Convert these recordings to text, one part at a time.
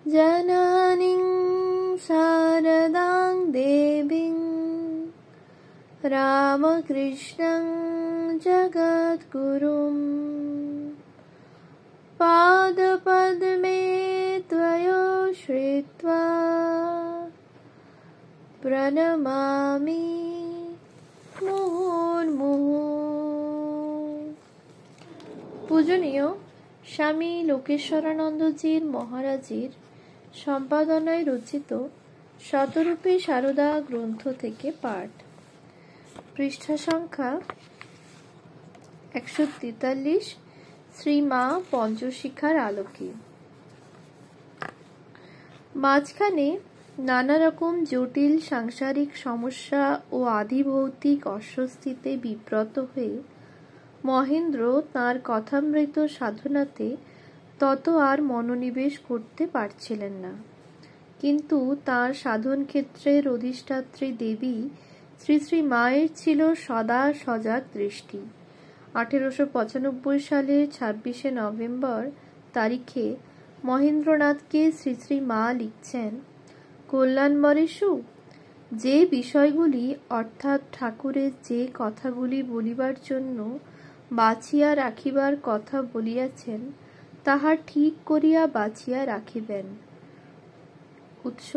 जननीं शारदां देवीं रामकृष्णं जगद्गुरुं पादपद्मे त्वयोश्रित्वा प्रणमामि মুহুর্মুহু। পূজনীয় স্বামী লোকেশ্বরানন্দজির মহারাজের সম্পাদনায় রচিত শতরূপী সারদা গ্রন্থ থেকে পাঠ। পৃষ্ঠা সংখ্যা 143। শ্রীমা পঞ্চশিখার আলোকে। মাঝখানে নানা রকম জটিল সাংসারিক সমস্যা ও আদিভৌতিক অস্বস্তিতে বিব্রত হয়ে মহেন্দ্র তাঁর কথামৃত সাধনাতে তত আর মনোনিবেশ করতে পারছিলেন না। কিন্তু তাঁর সাধন ক্ষেত্রের অধিষ্ঠাত্রী দেবী শ্রী শ্রী মায়ের ছিল সদা সজাগ দৃষ্টি। 1895 সালের 26শে নভেম্বর তারিখে মহেন্দ্রনাথকে শ্রী শ্রী মা লিখছেন, কল্যাণবরেষু, যে বিষয়গুলি অর্থাৎ ঠাকুরের যে কথাগুলি বলিবার জন্য বাছিয়া রাখিবার কথা বলিয়াছেন, তাহা ঠিক করিয়া বাছিয়া রাখিবেন। উৎস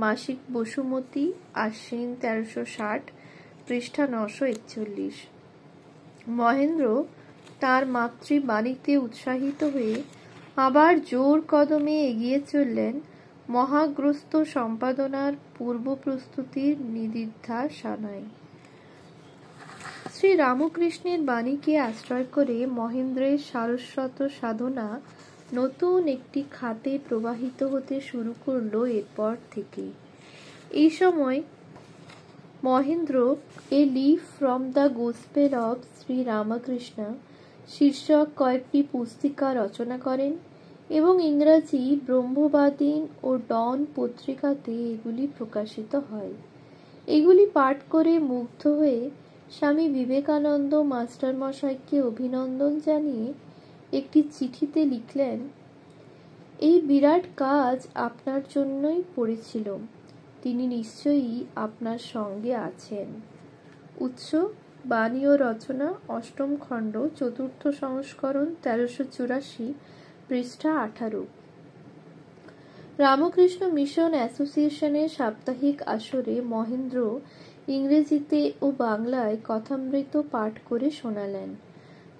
মাসিক বসুমতী, আশ্বিন 1360, পৃষ্ঠা 941। মহেন্দ্র তার মাতৃবাণীতে উৎসাহিত হয়ে আবার জোর কদমে এগিয়ে চললেন মহাগ্রস্ত সম্পাদনার পূর্ব প্রস্তুতির নিদিদ্ধা সানায়। শ্রী রামকৃষ্ণের বাণীকে আশ্রয় করে মহেন্দ্রের সারস্বত সাধনা নতুন একটি খাতে প্রবাহিত হতে শুরু করল। এরপর থেকে এই সময় Mahendra a leaf from the gospel of Shri Ramakrishna শীর্ষক কয়েকটি পুস্তিকা রচনা করেন এবং ইংরাজি ব্রহ্মবাদীন ও ডন পত্রিকাতে এগুলি প্রকাশিত হয়। এগুলি পাঠ করে মুগ্ধ হয়ে স্বামী বিবেকানন্দ মাস্টারমশাইকে অভিনন্দন জানিয়ে একটি চিঠিতে লিখলেন, এই বিরাট কাজ আপনার জন্যই পড়েছিল, তিনি নিশ্চয়ই আপনার সঙ্গে আছেন। উৎস বাণী ও রচনা, 8ম খণ্ড, 4র্থ সংস্করণ, 1384, পৃষ্ঠা 18। রামকৃষ্ণ মিশন অ্যাসোসিয়েশনের সাপ্তাহিক আসরে মহেন্দ্র ইংরেজিতে ও বাংলায় কথামৃত পাঠ করে শোনালেন।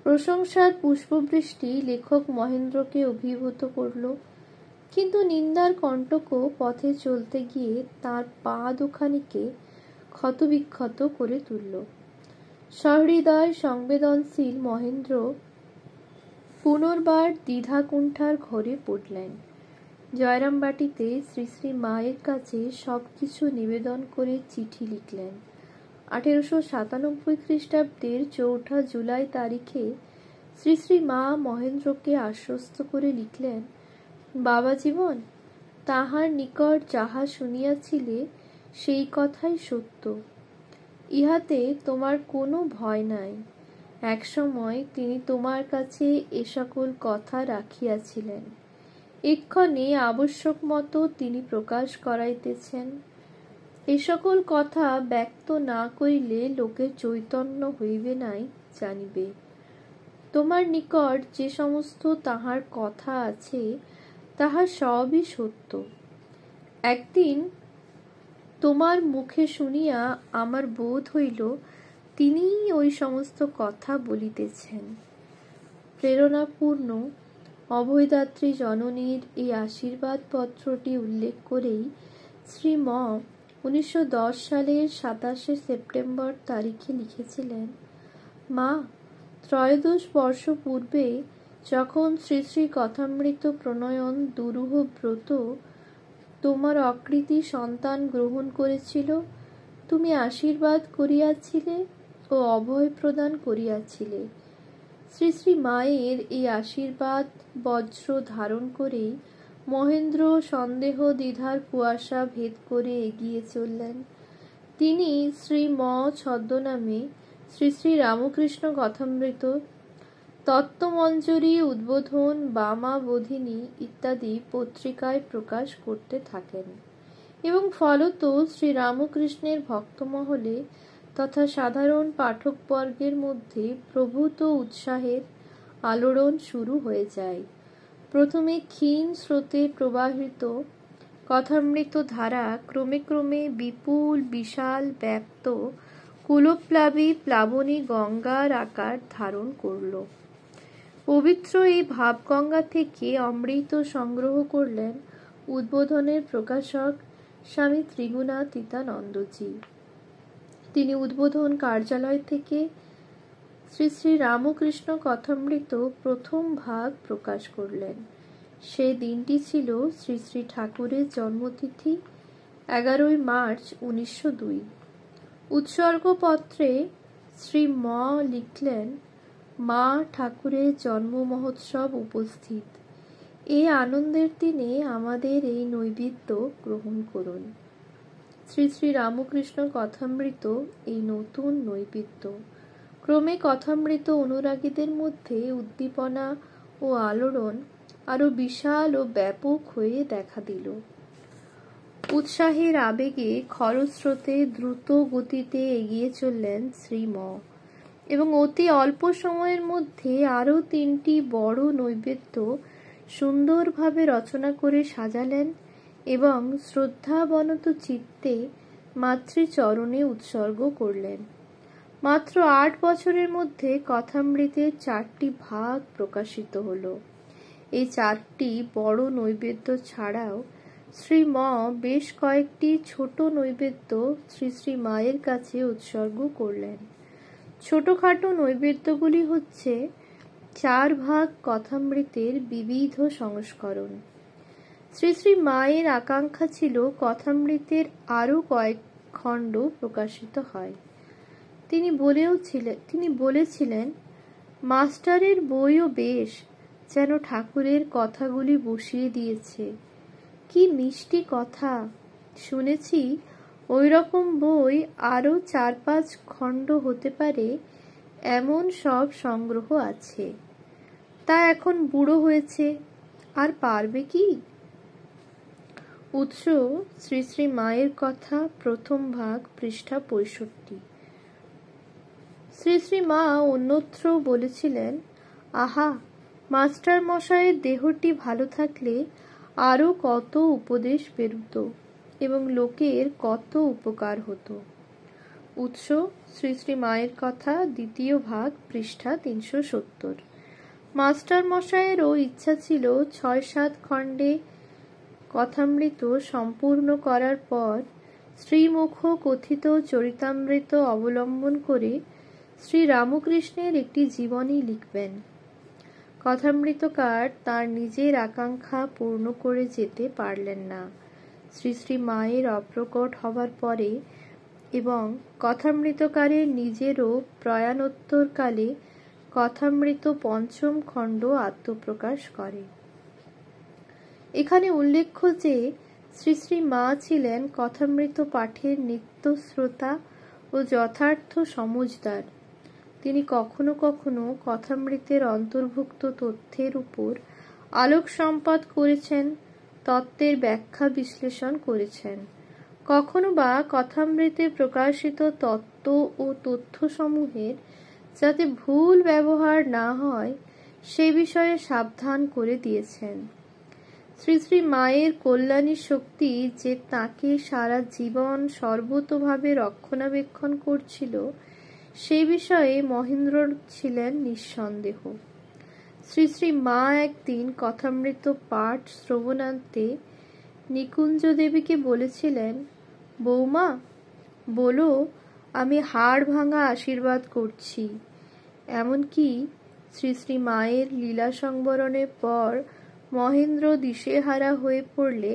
প্রশংসার পুষ্পবৃষ্টি লেখক মহেন্দ্রকে অভিভূত করল, কিন্তু নিন্দার কণ্টকও পথে চলতে গিয়ে তাঁর পা দুখানিকে ক্ষতবিক্ষত করে তুলল। সহৃদয় সংবেদনশীল মহেন্দ্র পুনর্বার দ্বিধাকুণ্ঠার ঘরে পড়লেন। জয়রামবাটিতে শ্রী শ্রী মায়ের কাছে সবকিছু নিবেদন করে চিঠি লিখলেন। 1897 খ্রিস্টাব্দের 4 জুলাই তারিখে শ্রী শ্রী মা মহেন্দ্রকে আশ্বস্ত করে লিখলেন, বাবা জীবন, তাহার নিকট যাহা শুনিয়াছিলে সেই কথাই সত্য, ইহাতে তোমার কোনো ভয় নাই। এক সময় তিনি তোমার কাছে এ সকল কথা রাখিয়াছিলেন, এক্ষণে আবশ্যক মতো তিনি প্রকাশ করাইতেছেন। এ সকল কথা ব্যক্ত না করিলে লোকের চৈতন্য হইবে নাই জানিবে। তোমার নিকট যে সমস্ত তাহার কথা আছে তাহা সবই সত্য। একদিন তোমার মুখে শুনিয়া আমার বোধ হইল তিনিই ওই সমস্ত কথা বলিতেছেন। প্রেরণাপূর্ণ অভয়দাত্রী জননীর এই আশীর্বাদ পত্রটি উল্লেখ করেই শ্রী ম 1910 সালের 27শে সেপ্টেম্বর তারিখে লিখেছিলেন, মা, 13 বর্ষ পূর্বে যখন শ্রী শ্রী কথামৃত প্রণয়ন দুরূহ ব্রত তোমার অকৃতি সন্তান গ্রহণ করেছিল, তুমি আশীর্বাদ করিয়াছিলে ও অভয় প্রদান করিয়াছিলে। শ্রী শ্রী মায়ের এই আশীর্বাদ বজ্র ধারণ করেই মহেন্দ্র সন্দেহ দ্বিধার কুয়াশা ভেদ করে এগিয়ে চললেন। তিনি শ্রী ম ছদ্মনামে শ্রী শ্রী রামকৃষ্ণ কথামৃত তত্ত্বমঞ্জরি, উদ্বোধন, বামা বোধিনী ইত্যাদি পত্রিকায় প্রকাশ করতে থাকেন এবং ফলত শ্রীরামকৃষ্ণের ভক্তমহলে তথা সাধারণ পাঠকবর্গের মধ্যে প্রভূত উৎসাহের আলোড়ন শুরু হয়ে যায়। প্রথমে ক্ষীণ স্রোতে প্রবাহিত কথামৃত ধারা ক্রমে ক্রমে বিপুল বিশাল ব্যাপ্ত কুলপ্লাবী প্লাবনী গঙ্গার আকার ধারণ করল। পবিত্র এই ভাবগঙ্গা থেকে অমৃত সংগ্রহ করলেন উদ্বোধনের প্রকাশক স্বামী ত্রিগুণাতীতানন্দজি। তিনি উদ্বোধন কার্যালয় থেকে শ্রী শ্রী রামকৃষ্ণ কথামৃত প্রথম ভাগ প্রকাশ করলেন। সে দিনটি ছিল শ্রী শ্রী ঠাকুরের জন্মতিথি 11 মার্চ 1902। উৎসর্গপত্রে শ্রী ম লিখলেন, মা ঠাকুরের জন্ম মহোৎসব উপস্থিত। এই আনন্দের দিনে আমাদের এই নৈবেদ্য গ্রহণ করুন। শ্রী শ্রী রামকৃষ্ণ কথামৃত এই নতুন নৈবেদ্য। ক্রমে কথামৃত অনুরাগীদের মধ্যে উদ্দীপনা ও আলোড়ন আরো বিশাল ও ব্যাপক হয়ে দেখা দিল। উৎসাহের আবেগে খরস্রোতে দ্রুত গতিতে এগিয়ে চললেন শ্রীম এবং অতি অল্প সময়ের মধ্যে আরো 3টি বড় নৈবেদ্য সুন্দরভাবে রচনা করে সাজালেন এবং শ্রদ্ধাবনত চিত্তে মাতৃচরণে উৎসর্গ করলেন। মাত্র 8 বছরের মধ্যে কথামৃতের 4টি ভাগ প্রকাশিত হল। এই 4টি বড় নৈবেদ্য ছাড়াও শ্রী ম বেশ কয়েকটি ছোট নৈবেদ্য শ্রী শ্রী মায়ের কাছে উৎসর্গ করলেন। ছোটখাটো নৈবেদ্যগুলি হচ্ছে 4 ভাগ কথামৃতের বিবিধ সংস্করণ। শ্রী শ্রী মায়ের আকাঙ্ক্ষা ছিল কথামৃতের আরো কয়েক খণ্ড প্রকাশিত হয়। তিনি বলেছিলেন, মাস্টারের বইও বেশ, যেন ঠাকুরের কথাগুলি বসিয়ে দিয়েছে। কি মিষ্টি কথা! শুনেছি ওই রকম বই আরো 4-5 খণ্ড হতে পারে, এমন সব সংগ্রহ আছে। তা এখন বুড়ো হয়েছে, আর পারবে কি? উৎস শ্রী শ্রী মায়ের কথা, প্রথম ভাগ, পৃষ্ঠা 65। শ্রী শ্রী মা অন্যত্র বলেছিলেন, আহা, মাস্টার মশাইয়ের দেহটি ভালো থাকলে আরো কত উপদেশ বেরুত এবং লোকের কত উপকার হতো। উৎস শ্রী শ্রী মায়ের কথা, দ্বিতীয় ভাগ, পৃষ্ঠা 370। মাস্টার মশাইয়েরও ইচ্ছা ছিল 6-7 খণ্ডে কথামৃত সম্পূর্ণ করার পর শ্রীমুখ কথিত চরিতামৃত অবলম্বন করে শ্রী রামকৃষ্ণের একটি জীবনী লিখবেন। কথামৃতকার তার নিজের আকাঙ্ক্ষা পূর্ণ করে যেতে পারলেন না। শ্রী শ্রী মায়ের অপ্রকট হবার পরে এবং কথামৃতকারের নিজেরও প্রয়াণোত্তরকালে কথামৃত 5ম খণ্ড আত্মপ্রকাশ করে। এখানে উল্লেখ্য যে শ্রী শ্রী মা ছিলেন কথামৃত পাঠের নিত্য শ্রোতা ও যথার্থ সমজদার। তিনি কখনো কখনো কথামৃতের অন্তর্ভুক্ত তথ্যের উপর আলোক সম্পাদ করেছেন, তত্ত্বের ব্যাখ্যা বিশ্লেষণ করেছেন। কখনো বা কথামৃতে প্রকাশিত তত্ত্ব ও তথ্যসমূহের যাতে ভুল ব্যবহার না হয় সে বিষয়ে সাবধান করে দিয়েছেন। শ্রী শ্রী মায়ের কল্যাণী শক্তি যে তাকে সারা জীবন সর্বতোভাবে রক্ষণাবেক্ষণ করছিল সে বিষয়ে মহেন্দ্র ছিলেন নিঃসন্দেহ। শ্রী শ্রী মা একদিন কথামৃত পাঠ শ্রবণান্তে নিকুঞ্জ দেবীকে বলেছিলেন, বৌমা, বলো, আমি হাড় ভাঙা আশীর্বাদ করছি। এমনকি শ্রী শ্রী মায়ের লীলা সংবরণের পর মহেন্দ্র দিশেহারা হয়ে পড়লে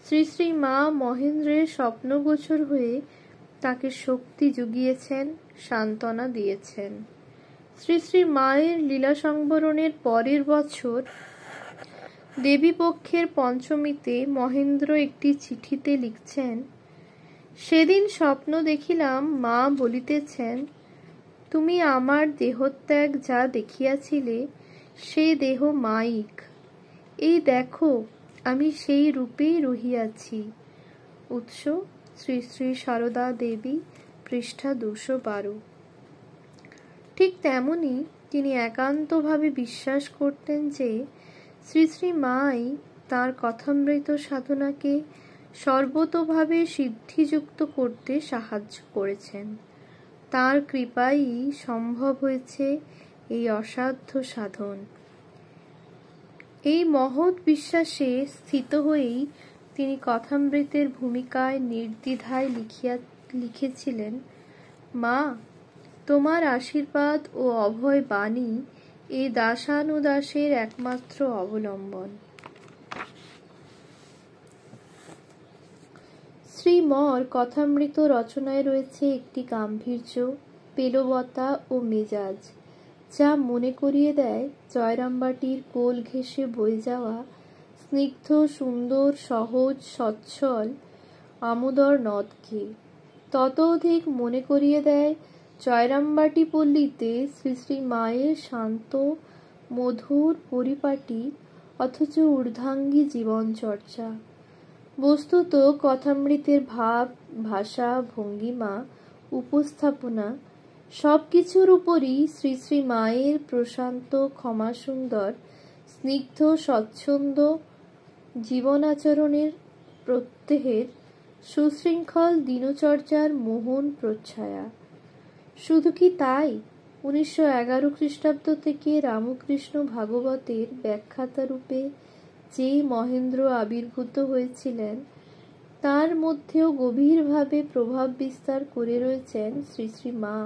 শ্রী শ্রী মা মহেন্দ্রের স্বপ্নগোচর হয়ে তাকে শক্তি জুগিয়েছেন, সান্ত্বনা দিয়েছেন। শ্রী শ্রী মায়ের লীলা সংবরণের পরের বছর দেবীপক্ষের পঞ্চমীতে মহেন্দ্র একটি চিঠিতে লিখছেন, সেদিন স্বপ্ন দেখিলাম মা বলিতেছেন, তুমি আমার দেহত্যাগ যা দেখিয়াছিলে সে দেহ মায়িক। এই দেখো আমি সেই রূপেই রহিয়াছি। উৎস শ্রী শ্রী সারদা দেবী, পৃষ্ঠা 212। ঠিক তেমনি তিনি একান্তভাবে বিশ্বাস করতেন যে শ্রী শ্রী মাই তাঁর কথামৃত সাধনাকে সর্বতোভাবে সিদ্ধিযুক্ত করতে সাহায্য করেছেন। তাঁর কৃপাই সম্ভব হয়েছে এই অসাধ্য সাধন। এই মহৎ বিশ্বাসে স্থিত হয়েই তিনি কথামৃতের ভূমিকায় নির্দ্বিধায় লিখেছিলেন, মা, তোমার আশীর্বাদ ও অভয় বাণী এই দাসানুদাসের একমাত্র অবলম্বন। শ্রীমর কথামৃত রচনায় রয়েছে একটি গাম্ভীর্য, পেলবতা ও মেজাজ, যা মনে করিয়ে দেয় জয়রামবাটির কোল ঘেঁষে বয়ে যাওয়া স্নিগ্ধ, সুন্দর, সহজ, সচ্ছল আমোদর নদকে। তত অধিক মনে করিয়ে দেয় জয়রামবাটি পল্লীতে শ্রী শ্রী মায়ের শান্ত, মধুর, পরিপাটি অথচ ঊর্ধ্বাঙ্গী জীবনচর্চা। বস্তুত কথামৃতের ভাব, ভাষা, ভঙ্গিমা, উপস্থাপনা সবকিছুর উপরই শ্রী শ্রী মায়ের প্রশান্ত, ক্ষমাসুন্দর, স্নিগ্ধ, স্বচ্ছন্দ জীবনাচরণের প্রত্যহের সুশৃঙ্খল দিনচর্যার মোহন প্রচ্ছায়া। শুধু কি তাই, 1911 খ্রিস্টাব্দ থেকে রামকৃষ্ণ ভাগবতের ব্যাখ্যাতা রূপে যেই মহেন্দ্র আবির্ভূত হয়েছিলেন, তার মধ্যেও গভীরভাবে প্রভাব বিস্তার করে রয়েছেন শ্রী শ্রী মা,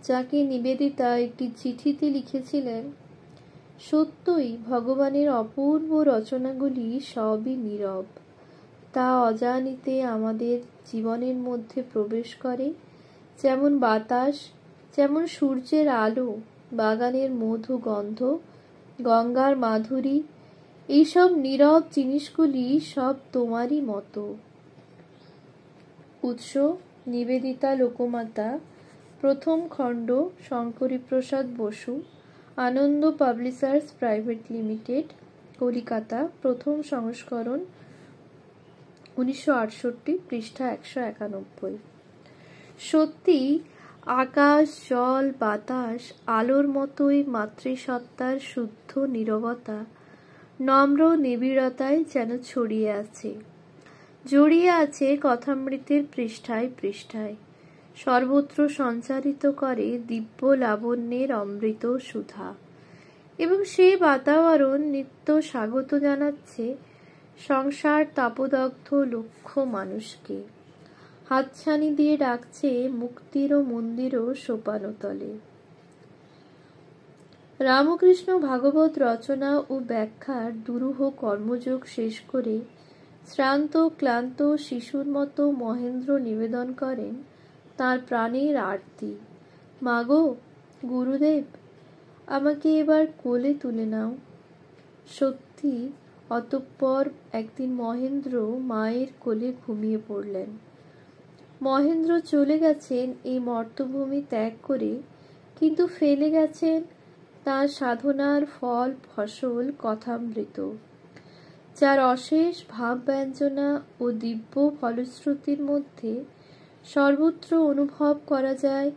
যাকে নিবেদিতা একটি চিঠিতে লিখেছিলেন, সত্যই ভগবানের অপূর্ব রচনাগুলি সবই নীরব, তা অজানিতে আমাদের জীবনের মধ্যে প্রবেশ করে, যেমন বাতাস, যেমন সূর্যের আলো, বাগানের মধু গন্ধ, গঙ্গার মাধুরী। এইসব নীরব জিনিসগুলি সব তোমারই মতো। উৎস নিবেদিতা লোকমাতা, প্রথম খণ্ড, শঙ্করীপ্রসাদ বসু, আনন্দ পাবলিশার্স প্রাইভেট লিমিটেড, কলিকাতা, প্রথম সংস্করণ, 1968, পৃষ্ঠা 191। সত্যি আকাশ, জল, বাতাস, আলোর মতোই মাতৃসত্তার শুদ্ধ নীরবতা নম্র নিবিড়তায় যেন ছড়িয়ে আছে, জড়িয়ে আছে কথামৃতের পৃষ্ঠায় পৃষ্ঠায়, সর্বত্র সঞ্চারিত করে দিব্য লাবণ্যের অমৃত সুধা। এবং সেই বাতাবরণ নিত্য স্বাগত জানাচ্ছে সংসার তাপদগ্ধ লক্ষ মানুষকে, হাতছানি দিয়ে ডাকছে মুক্তির মন্দির ও সোপানতলে। রামকৃষ্ণ ভাগবত রচনা ও ব্যাখ্যার দুরূহ কর্মযোগ শেষ করে শ্রান্ত ক্লান্ত শিশুর মতো মহেন্দ্র নিবেদন করেন তাঁর প্রাণের আরতি, মাগো গুরুদেব, আমাকে এবার কোলে তুলে নাও। সত্যি অতঃপর একদিন মহেন্দ্র মায়ের কোলে ঘুমিয়ে পড়লেন। মহেন্দ্র চলে গেছেন এই মর্তভূমি ত্যাগ করে, কিন্তু ফেলে গেছেন তাঁর সাধনার ফল ফসল কথামৃত, যার অশেষ ভাব ব্যঞ্জনা ও দিব্য ফলশ্রুতির মধ্যে সর্বত্র অনুভব করা যায়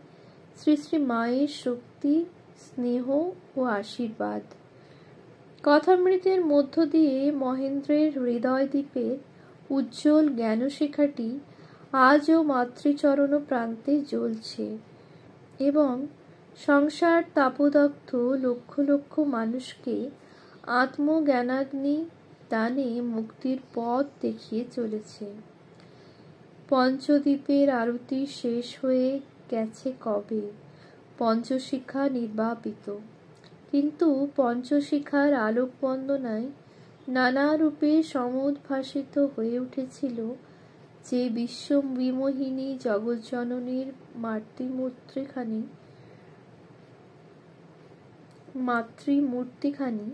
শ্রী শ্রী মায়ের শক্তি, স্নেহ ও আশীর্বাদ। কথামৃতের মধ্য দিয়ে মহেন্দ্রের হৃদয় দ্বীপের উজ্জ্বল জ্ঞানশিখাটি আজও মাতৃচরণ প্রান্তে জ্বলছে এবং সংসার তাপদগ্ধ লক্ষ লক্ষ মানুষকে আত্মজ্ঞানাগ্নি দানে মুক্তির পথ দেখিয়ে চলেছে। পঞ্চদ্বীপের আরতি শেষ হয়ে গেছে কবে, পঞ্চশিখা নির্বাপিত, কিন্তু পঞ্চশিখার আলোক বন্দনায় নানা রূপে সমুদ্ভাসিত হয়ে উঠেছিল যে বিশ্ববিমোহিনী জগজ্জননীর মাতৃমূর্তিখানি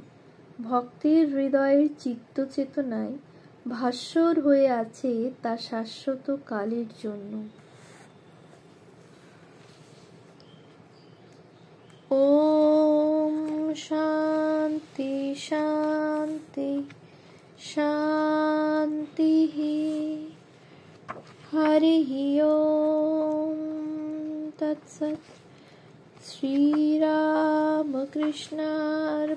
ভক্তের হৃদয়ের চিত্তচেতনায় ভাস্বর হয়ে আছে তা শাশ্বত কালের জন্য। ओम शांति शांति शांति। हरि ओम तत्सत्। श्री राम कृष्णार्पणमस्तु।